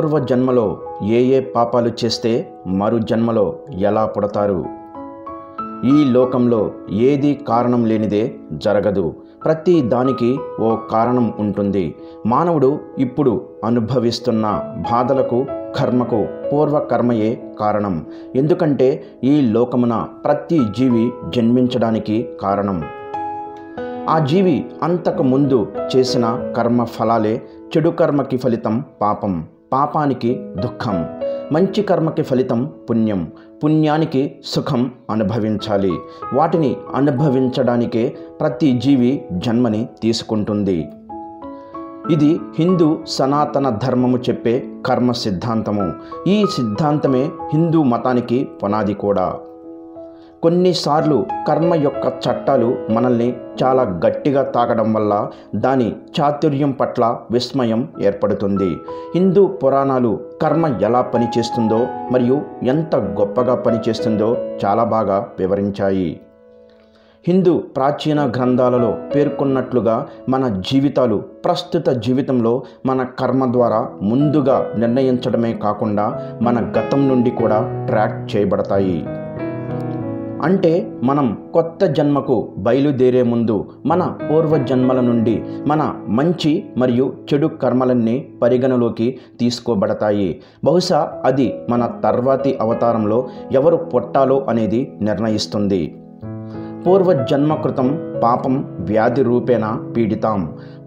పూర్వజన్మలో ఏ పాపాలు చేస్తే మరు జన్మలో ఎలా పుడతారు? ఈ లోకంలో ఏది కారణం లేనిదే జరగదు. ప్రతి దానికి ఓ కారణం ఉంటుంది. మానవుడు ఇప్పుడు అనుభవిస్తున్న బాధలకు, కర్మకు పూర్వకర్మయే కారణం. ఎందుకంటే ఈ లోకమున ప్రతి జీవి జన్మించడానికి కారణం. ఆ జీవి అంతకు ముందు చేసిన కర్మ ఫలాలే. చెడు కర్మకి ఫలితం పాపం, పాపానికి దుఃఖం. మంచి కర్మకి ఫలితం పుణ్యం, పుణ్యానికి సుఖం అనుభవించాలి. వాటిని అనుభవించడానికే ప్రతి జీవి జన్మని తీసుకుంటుంది. ఇది హిందూ సనాతన ధర్మము చెప్పే కర్మ సిద్ధాంతము. ఈ సిద్ధాంతమే హిందూ మతానికి పునాది కూడా. కొన్నిసార్లు కర్మ యొక్క చట్టాలు మనల్ని చాలా గట్టిగా తాకడం వల్ల దాని చాతుర్యం పట్ల విస్మయం ఏర్పడుతుంది. హిందూ పురాణాలు కర్మ ఎలా పనిచేస్తుందో మరియు ఎంత గొప్పగా పనిచేస్తుందో చాలా బాగా వివరించాయి. హిందూ ప్రాచీన గ్రంథాలలో పేర్కొన్నట్లుగా మన జీవితాలు ప్రస్తుత జీవితంలో మన కర్మ ద్వారా ముందుగా నిర్ణయించడమే కాకుండా మన గతం నుండి కూడా ట్రాక్ చేయబడతాయి. అంటే మనం కొత్త జన్మకు బయలుదేరే ముందు మన పూర్వజన్మల నుండి మన మంచి మరియు చెడు కర్మలన్నీ పరిగణలోకి తీసుకోబడతాయి. బహుశా అది మన తర్వాతి అవతారంలో ఎవరు పుట్టాలో అనేది నిర్ణయిస్తుంది. పూర్వజన్మ కృతం పాపం వ్యాధి రూపేణ పీడితాం.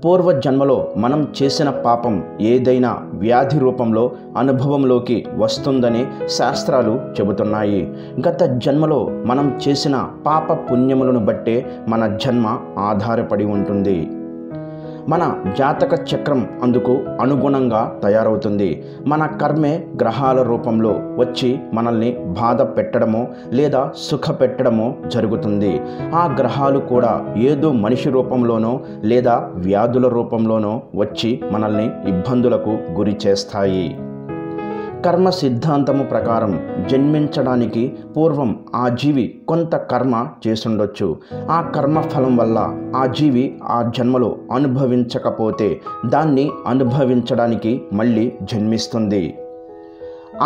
పూర్వజన్మలో మనం చేసిన పాపం ఏదైనా వ్యాధి రూపంలో అనుభవంలోకి వస్తుందని శాస్త్రాలు చెబుతున్నాయి. గత జన్మలో మనం చేసిన పాప పుణ్యములను బట్టే మన జన్మ ఆధారపడి ఉంటుంది. మన జాతక చక్రం అందుకు అనుగుణంగా తయారవుతుంది. మన కర్మే గ్రహాల రూపంలో వచ్చి మనల్ని బాధ పెట్టడమో లేదా సుఖ పెట్టడమో జరుగుతుంది. ఆ గ్రహాలు కూడా ఏదో మనిషి రూపంలోనో లేదా వ్యాధుల రూపంలోనో వచ్చి మనల్ని ఇబ్బందులకు గురి చేస్తాయి. కర్మ సిద్ధాంతము ప్రకారం జన్మించడానికి పూర్వం ఆ జీవి కొంత కర్మ చేసుండొచ్చు. ఆ కర్మ ఫలం వల్ల ఆ జీవి ఆ జన్మలో అనుభవించకపోతే దాన్ని అనుభవించడానికి మళ్ళీ జన్మిస్తుంది.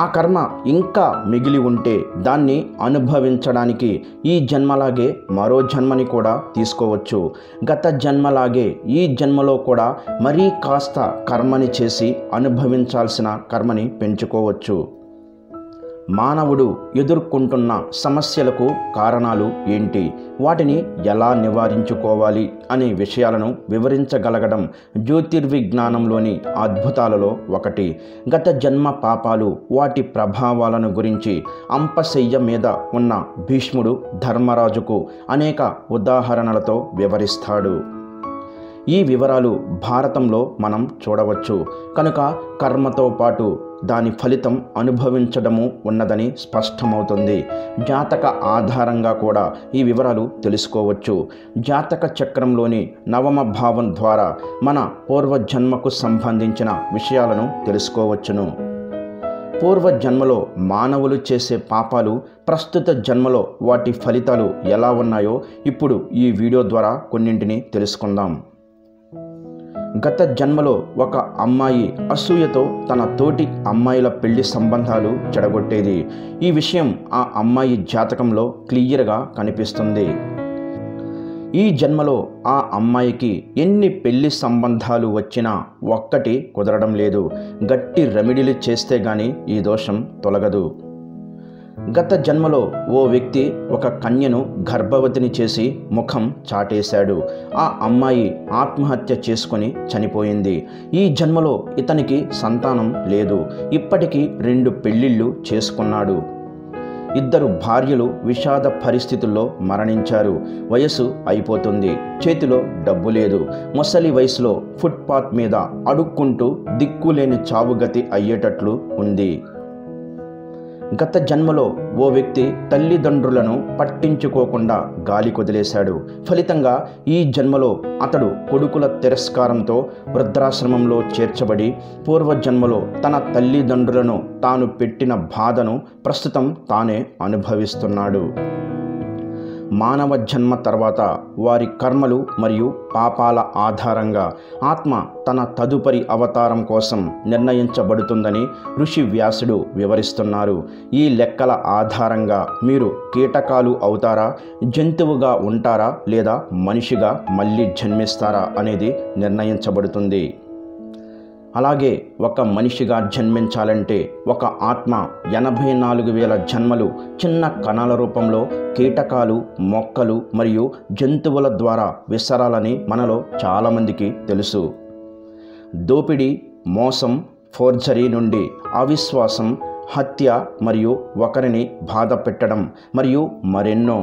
ఆ కర్మ ఇంకా మిగిలి ఉంటే దాన్ని అనుభవించడానికి ఈ జన్మలాగే మరో జన్మని కూడా తీసుకోవచ్చు. గత జన్మలాగే ఈ జన్మలో కూడా మరీ కాస్త కర్మని చేసి అనుభవించాల్సిన కర్మని పెంచుకోవచ్చు. మానవుడు ఎదుర్కొంటున్న సమస్యలకు కారణాలు ఏంటి, వాటిని ఎలా నివారించుకోవాలి అనే విషయాలను వివరించగలగడం జ్యోతిర్విజ్ఞానంలోని అద్భుతాలలో ఒకటి. గత జన్మ పాపాలు, వాటి ప్రభావాలను గురించి అంపశయ్య మీద ఉన్న భీష్ముడు ధర్మరాజుకు అనేక ఉదాహరణలతో వివరిస్తాడు. ఈ వివరాలు భారతంలో మనం చూడవచ్చు. కనుక కర్మతో పాటు దాని ఫలితం అనుభవించడము ఉన్నదని స్పష్టమవుతుంది. జాతక ఆధారంగా కూడా ఈ వివరాలు తెలుసుకోవచ్చు. జాతక చక్రంలోని నవమ భావం ద్వారా మన పూర్వజన్మకు సంబంధించిన విషయాలను తెలుసుకోవచ్చును. పూర్వజన్మలో మానవులు చేసే పాపాలు ప్రస్తుత జన్మలో వాటి ఫలితాలు ఎలా ఉన్నాయో ఇప్పుడు ఈ వీడియో ద్వారా కొన్నింటిని తెలుసుకుందాం. గత జన్మలో ఒక అమ్మాయి అసూయతో తన తోటి అమ్మాయిల పెళ్లి సంబంధాలు చెడగొట్టేది. ఈ విషయం ఆ అమ్మాయి జాతకంలో క్లియర్గా కనిపిస్తుంది. ఈ జన్మలో ఆ అమ్మాయికి ఎన్ని పెళ్లి సంబంధాలు వచ్చినా ఒక్కటి కుదరడం లేదు. గట్టి రెమెడీలు చేస్తే గానీ ఈ దోషం తొలగదు. గత జన్మలో ఓ వ్యక్తి ఒక కన్యను గర్భవతిని చేసి ముఖం చాటేశాడు. ఆ అమ్మాయి ఆత్మహత్య చేసుకొని చనిపోయింది. ఈ జన్మలో ఇతనికి సంతానం లేదు. ఇప్పటికీ 2 పెళ్ళిళ్ళు చేసుకున్నాడు. 2 భార్యలు విషాద పరిస్థితుల్లో మరణించారు. వయసు అయిపోతుంది, చేతిలో డబ్బు లేదు. ముసలి వయసులో ఫుట్పాత్ మీద అడుక్కుంటూ దిక్కులేని చావుగతి అయ్యేటట్లు ఉంది. గత జన్మలో ఓ వ్యక్తి తల్లిదండ్రులను పట్టించుకోకుండా గాలి కొదిలేశాడు. ఫలితంగా ఈ జన్మలో అతడు కొడుకుల తిరస్కారంతో వృద్ధాశ్రమంలో చేర్చబడి పూర్వజన్మలో తన తల్లిదండ్రులను తాను పెట్టిన బాధను ప్రస్తుతం తానే అనుభవిస్తున్నాడు. మానవ జన్మ తర్వాత వారి కర్మలు మరియు పాపాల ఆధారంగా ఆత్మ తన తదుపరి అవతారం కోసం నిర్ణయించబడుతుందని ఋషి వ్యాసుడు వివరిస్తున్నారు. ఈ లెక్కల ఆధారంగా మీరు కీటకాలు అవుతారా, జంతువుగా ఉంటారా లేదా మనిషిగా మళ్ళీ జన్మిస్తారా అనేది నిర్ణయించబడుతుంది. అలాగే ఒక మనిషిగా జన్మించాలంటే ఒక ఆత్మ 84,000 జన్మలు చిన్న కణాల రూపంలో కీటకాలు, మొక్కలు మరియు జంతువుల ద్వారా విసరాలని మనలో చాలామందికి తెలుసు. దోపిడీ, మోసం, ఫోర్జరీ నుండి అవిశ్వాసం, హత్య మరియు ఒకరిని బాధ పెట్టడం మరియు మరెన్నో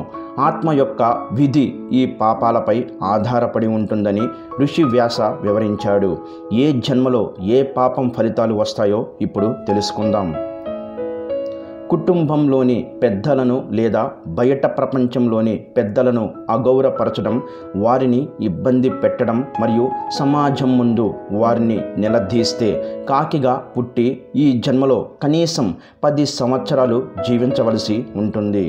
ఆత్మ యొక్క విధి ఈ పాపాలపై ఆధారపడి ఉంటుందని ఋషి వ్యాస వివరించాడు. ఏ జన్మలో ఏ పాపం ఫలితాలు వస్తాయో ఇప్పుడు తెలుసుకుందాం. కుటుంబంలోని పెద్దలను లేదా బయట ప్రపంచంలోని పెద్దలను అగౌరవపరచడం, వారిని ఇబ్బంది పెట్టడం మరియు సమాజం ముందు వారిని నిలదీస్తే కాకిగా పుట్టి ఈ జన్మలో కనీసం 10 సంవత్సరాలు జీవించవలసి ఉంటుంది.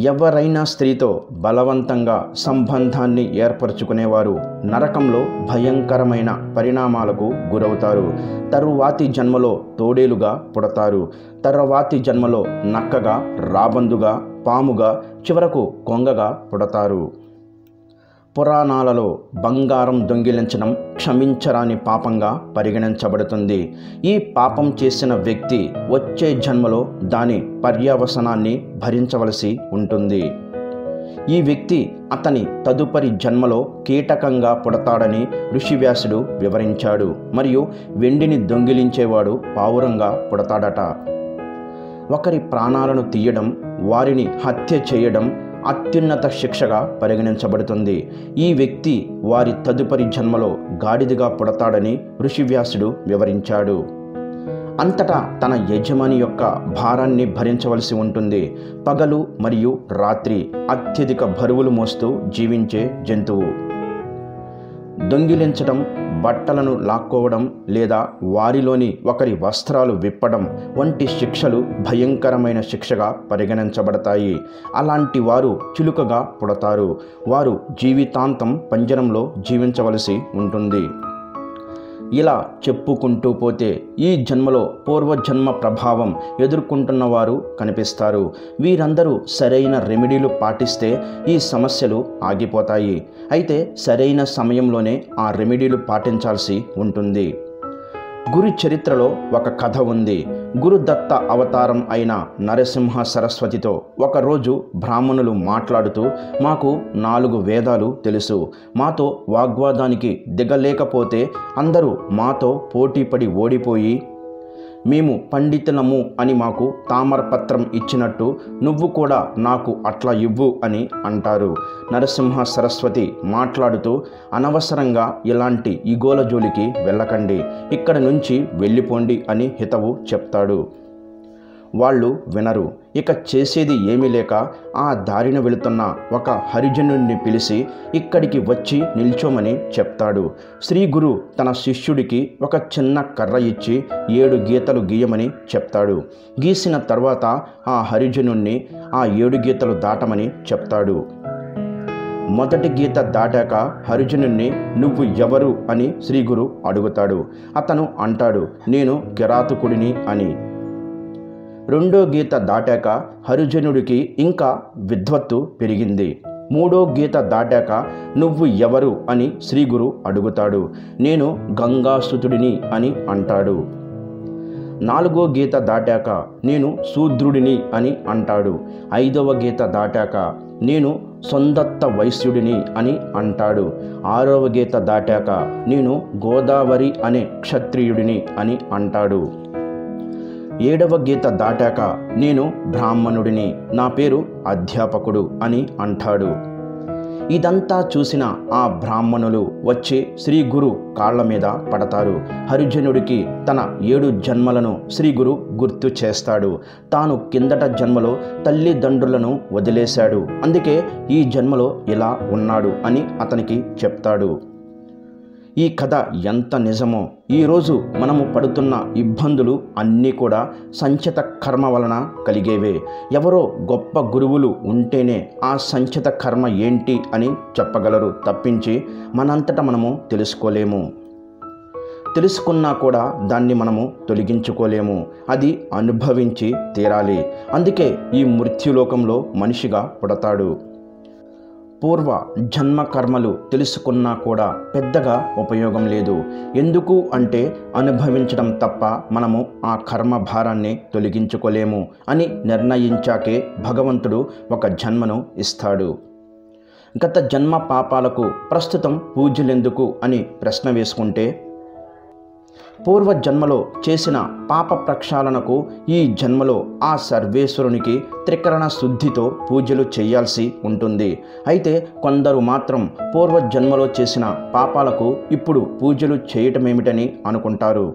ఎవరైనా స్త్రీతో బలవంతంగా సంబంధాన్ని ఏర్పరచుకునేవారు నరకంలో భయంకరమైన పరిణామాలకు గురవుతారు. తరువాతి జన్మలో తోడేలుగా పుడతారు. తరువాతి జన్మలో నక్కగా, రాబందుగా, పాముగా, చివరకు కొంగగా పుడతారు. పురాణాలలో బంగారం దొంగిలించడం క్షమించరాని పాపంగా పరిగణించబడుతుంది. ఈ పాపం చేసిన వ్యక్తి వచ్చే జన్మలో దాని పర్యవసానాన్ని భరించవలసి ఉంటుంది. ఈ వ్యక్తి అతని తదుపరి జన్మలో కీటకంగా పుడతాడని ఋషివ్యాసుడు వివరించాడు. మరియు వెండిని దొంగిలించేవాడు పావురంగా పుడతాడట. ఒకరి ప్రాణాలను తీయడం, వారిని హత్య చేయడం అత్యున్నత శిక్షగా పరిగణించబడుతుంది. ఈ వ్యక్తి వారి తదుపరి జన్మలో గాడిదగా పుడతాడని ఋషివ్యాసుడు వివరించాడు. అంతటా తన యజమాని యొక్క భారాన్ని భరించవలసి ఉంటుంది. పగలు మరియు రాత్రి అత్యధిక బరువులు మోస్తూ జీవించే జంతువు. దొంగిలించడం, బట్టలను లాక్కోవడం లేదా వారిలోని ఒకరి వస్త్రాలు విప్పడం వంటి శిక్షలు భయంకరమైన శిక్షగా పరిగణించబడతాయి. అలాంటి వారు చిలుకగా పుడతారు. వారు జీవితాంతం పంజరంలో జీవించవలసి ఉంటుంది. ఇలా చెప్పుకుంటూ పోతే ఈ జన్మలో పూర్వజన్మ ప్రభావం ఎదుర్కొంటున్న వారు కనిపిస్తారు. వీరందరూ సరైన రెమెడీలు పాటిస్తే ఈ సమస్యలు ఆగిపోతాయి. అయితే సరైన సమయంలోనే ఆ రెమెడీలు పాటించాల్సి ఉంటుంది. గురు చరిత్రలో ఒక కథ ఉంది. గురుదత్త అవతారం అయిన నరసింహ సరస్వతితో ఒకరోజు బ్రాహ్మణులు మాట్లాడుతూ, మాకు 4 వేదాలు తెలుసు. మాతో వాగ్వాదానికి దిగలేకపోతే అందరూ మాతో పోటీపడి ఓడిపోయి మేము పండితులము అని మాకు తామరపత్రం ఇచ్చినట్టు నువ్వు కూడా నాకు అట్లా ఇవ్వు అని అంటారు. నరసింహ సరస్వతి మాట్లాడుతూ, అనవసరంగా ఇలాంటి ఇగోల జోలికి వెళ్ళకండి, ఇక్కడి నుంచి వెళ్ళిపోండి అని హితవు చెప్తాడు. వాళ్ళు వినరు. ఇక చేసేది ఏమీ లేక ఆ దారిన వెళుతున్న ఒక హరిజనుడిని పిలిచి ఇక్కడికి వచ్చి నిల్చోమని చెప్తాడు. శ్రీ గురు తన శిష్యుడికి ఒక చిన్న కర్ర ఇచ్చి 7 గీతలు గీయమని చెప్తాడు. గీసిన తర్వాత ఆ హరిజనుణ్ణి ఆ 7 గీతలు దాటమని చెప్తాడు. మొదటి గీత దాటాక హరిజనుణ్ణి నువ్వు ఎవరు అని శ్రీగురు అడుగుతాడు. అతను అంటాడు, నేను కిరాతకుడిని అని. రెండో గీత దాటాక హరిజనుడికి ఇంకా విద్వత్తు పెరిగింది. మూడో గీత దాటాక నువ్వు ఎవరు అని శ్రీగురు అడుగుతాడు. నేను గంగాసుతుడిని అని అంటాడు. 4వ గీత దాటాక నేను శూద్రుడిని అని అంటాడు. 5వ గీత దాటాక నేను సొందత్త వైశ్యుడిని అని అంటాడు. 6వ గీత దాటాక నేను గోదావరి అనే క్షత్రియుడిని అని అంటాడు. 7వ గీత దాటాక నేను బ్రాహ్మణుడిని, నా పేరు అధ్యాపకుడు అని అంటాడు. ఇదంతా చూసిన ఆ బ్రాహ్మణులు వచ్చి శ్రీగురు కాళ్ల మీద పడతారు. హరిజనుడికి తన 7 జన్మలను శ్రీగురు గుర్తు చేస్తాడు. తాను కిందట జన్మలో తల్లిదండ్రులను వదిలేశాడు, అందుకే ఈ జన్మలో ఇలా ఉన్నాడు అని అతనికి చెప్తాడు. ఈ కథ ఎంత నిజమో, ఈరోజు మనము పడుతున్న ఇబ్బందులు అన్నీ కూడా సంచిత కర్మ వలన కలిగేవే. ఎవరో గొప్ప గురువులు ఉంటేనే ఆ సంచిత కర్మ ఏంటి అని చెప్పగలరు తప్పించి మనంతట మనము తెలుసుకోలేము. తెలుసుకున్నా కూడా దాన్ని మనము తొలగించుకోలేము. అది అనుభవించి తీరాలి. అందుకే ఈ మృత్యులోకంలో మనిషిగా పుడతాడు. పూర్వ జన్మ కర్మలు తెలుసుకున్నా కూడా పెద్దగా ఉపయోగం లేదు. ఎందుకు అంటే అనుభవించడం తప్ప మనము ఆ కర్మ భారాన్ని తొలగించుకోలేము అని నిర్ణయించాకే భగవంతుడు ఒక జన్మను ఇస్తాడు. గత జన్మ పాపాలకు ప్రస్తుతం పూజలెందుకు అని ప్రశ్న వేసుకుంటే, పూర్వ జన్మలో చేసిన పాప ప్రక్షాళనకు ఈ జన్మలో ఆ సర్వేశ్వరునికి త్రికరణ శుద్ధితో పూజలు చేయాల్సి ఉంటుంది. అయితే కొందరు మాత్రం పూర్వ జన్మలో చేసిన పాపాలకు ఇప్పుడు పూజలు చేయటమేమిటని అనుకుంటారు.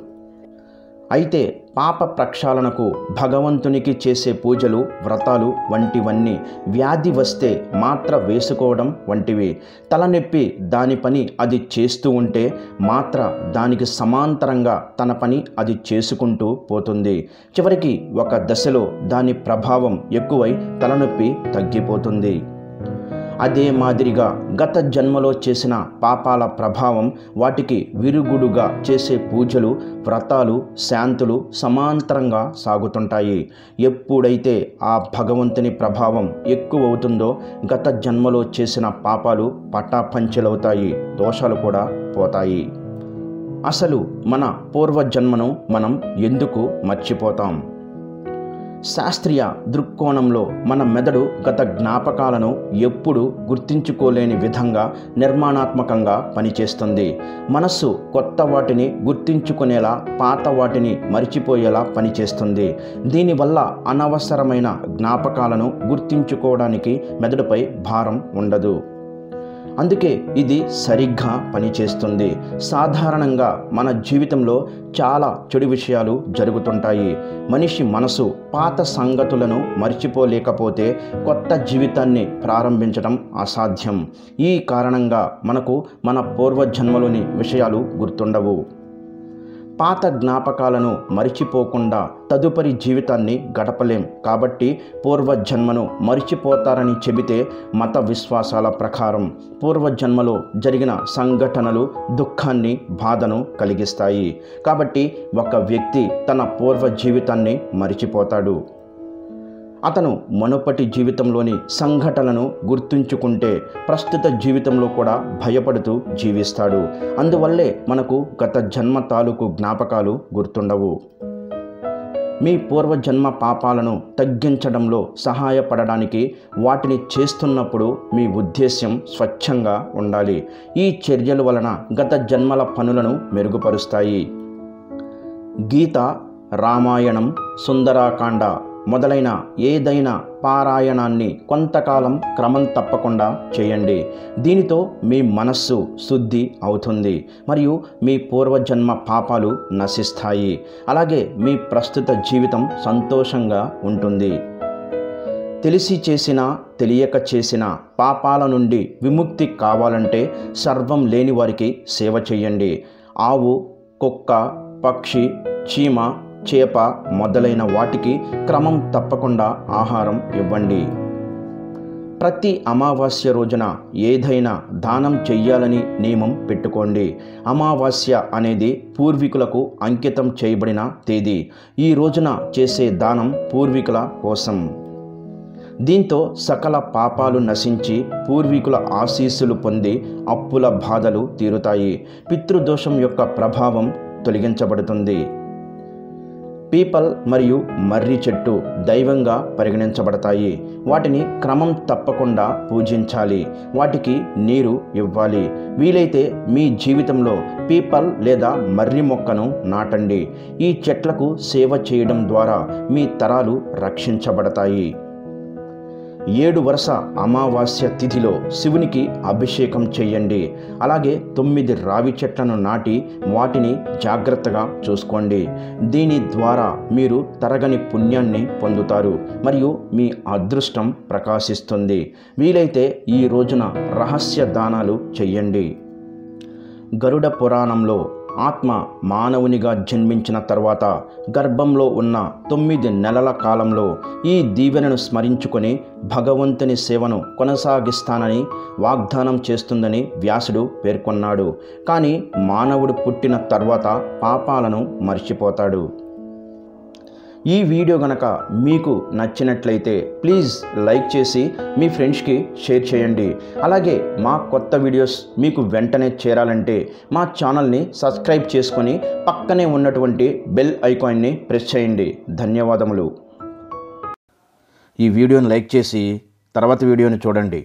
అయితే పాప ప్రక్షాళనకు భగవంతునికి చేసే పూజలు, వ్రతాలు వంటివన్నీ వ్యాధి వస్తే మాత్ర వేసుకోవడం వంటివి. తలనొప్పి దాని పని అది చేస్తూ ఉంటే మాత్ర దానికి సమాంతరంగా తన పని అది చేసుకుంటూ పోతుంది. చివరికి ఒక దశలో దాని ప్రభావం ఎక్కువై తలనొప్పి తగ్గిపోతుంది. అదే మాదిరిగా గత జన్మలో చేసిన పాపాల ప్రభావం వాటికి విరుగుడుగా చేసే పూజలు, వ్రతాలు, శాంతులు సమాంతరంగా సాగుతుంటాయి. ఎప్పుడైతే ఆ భగవంతుని ప్రభావం ఎక్కువ అవుతుందో గత జన్మలో చేసిన పాపాలు పటాపంచలవుతాయి, దోషాలు కూడా పోతాయి. అసలు మన పూర్వజన్మను మనం ఎందుకు మర్చిపోతాం? శాస్త్రీయ దృక్కోణంలో మన మెదడు గత జ్ఞాపకాలను ఎప్పుడూ గుర్తించుకోలేని విధంగా నిర్మాణాత్మకంగా పనిచేస్తుంది. మనస్సు కొత్త వాటిని గుర్తించుకునేలా, పాత వాటిని మరిచిపోయేలా పనిచేస్తుంది. దీనివల్ల అనవసరమైన జ్ఞాపకాలను గుర్తించుకోవడానికి మెదడుపై భారం ఉండదు. అందుకే ఇది సరిగ్గా పనిచేస్తుంది. సాధారణంగా మన జీవితంలో చాలా చెడు విషయాలు జరుగుతుంటాయి. మనిషి మనసు పాత సంగతులను మర్చిపోలేకపోతే కొత్త జీవితాన్ని ప్రారంభించడం అసాధ్యం. ఈ కారణంగా మనకు మన పూర్వజన్మలోని విషయాలు గుర్తుండవు. పాత జ్ఞాపకాలను మరిచిపోకుండా తదుపరి జీవితాన్ని గడపలేం. కాబట్టి పూర్వజన్మను మరిచిపోతారని చెబితే మత విశ్వాసాల ప్రకారం పూర్వజన్మలో జరిగిన సంఘటనలు దుఃఖాన్ని, బాధను కలిగిస్తాయి. కాబట్టి ఒక వ్యక్తి తన పూర్వ జీవితాన్ని మరిచిపోతాడు. అతను మునుపటి జీవితంలోని సంఘటనలను గుర్తుంచుకుంటే ప్రస్తుత జీవితంలో కూడా భయపడుతూ జీవిస్తాడు. అందువల్లే మనకు గత జన్మ తాలూకు జ్ఞాపకాలు గుర్తుండవు. మీ పూర్వజన్మ పాపాలను తగ్గించడంలో సహాయపడడానికి వాటిని చేస్తున్నప్పుడు మీ ఉద్దేశ్యం స్వచ్ఛంగా ఉండాలి. ఈ చర్యల వలన గత జన్మల పనులను మెరుగుపరుస్తాయి. గీత, రామాయణం, సుందరాకాండ మొదలైన ఏదైనా పారాయణాన్ని కొంతకాలం క్రమం తప్పకుండా చేయండి. దీనితో మీ మనస్సు శుద్ధి అవుతుంది మరియు మీ పూర్వజన్మ పాపాలు నశిస్తాయి. అలాగే మీ ప్రస్తుత జీవితం సంతోషంగా ఉంటుంది. తెలిసి చేసినా తెలియక చేసిన పాపాల నుండి విముక్తి కావాలంటే సర్వం లేని వారికి సేవ చేయండి. ఆవు, కుక్క, పక్షి, చీమ, చేప మొదలైన వాటికి క్రమం తప్పకుండా ఆహారం ఇవ్వండి. ప్రతి అమావాస్య రోజున ఏదైనా దానం చెయ్యాలని నియమం పెట్టుకోండి. అమావాస్య అనేది పూర్వీకులకు అంకితం చేయబడిన తేదీ. ఈ రోజున చేసే దానం పూర్వీకుల కోసం. దీంతో సకల పాపాలు నశించి పూర్వీకుల ఆశీస్సులు పొంది అప్పుల బాధలు తీరుతాయి. పితృదోషం యొక్క ప్రభావం తొలగించబడుతుంది. పీపల్ మరియు మర్రి చెట్టు దైవంగా పరిగణించబడతాయి. వాటిని క్రమం తప్పకుండా పూజించాలి. వాటికి నీరు ఇవ్వాలి. వీలైతే మీ జీవితంలో పీపల్ లేదా మర్రి మొక్కను నాటండి. ఈ చెట్లకు సేవ చేయడం ద్వారా మీ తరాలు రక్షించబడతాయి. 7 వరుస అమావాస్య తిథిలో శివునికి అభిషేకం చేయండి. అలాగే 9 రావి చెట్లను నాటి వాటిని జాగ్రత్తగా చూసుకోండి. దీని ద్వారా మీరు తరగని పుణ్యాన్ని పొందుతారు మరియు మీ అదృష్టం ప్రకాశిస్తుంది. వీలైతే ఈ రోజున రహస్య దానాలు చెయ్యండి. గరుడ పురాణంలో ఆత్మ మానవునిగా జన్మించిన తర్వాత గర్భంలో ఉన్న 9 నెలల కాలంలో ఈ దీవెనను స్మరించుకొని భగవంతుని సేవను కొనసాగిస్తానని వాగ్దానం చేస్తుందని వ్యాసుడు పేర్కొన్నాడు. కానీ మానవుడు పుట్టిన తర్వాత పాపాలను మర్చిపోతాడు. ఈ వీడియో గనక మీకు నచ్చినట్లయితే ప్లీజ్ లైక్ చేసి మీ ఫ్రెండ్స్కి షేర్ చేయండి. అలాగే మా కొత్త వీడియోస్ మీకు వెంటనే చేరాలంటే మా ఛానల్ని సబ్స్క్రైబ్ చేసుకొని పక్కనే ఉన్నటువంటి బెల్ ఐకాన్ని ప్రెస్ చేయండి. ధన్యవాదములు. ఈ వీడియోని లైక్ చేసి తర్వాత వీడియోని చూడండి.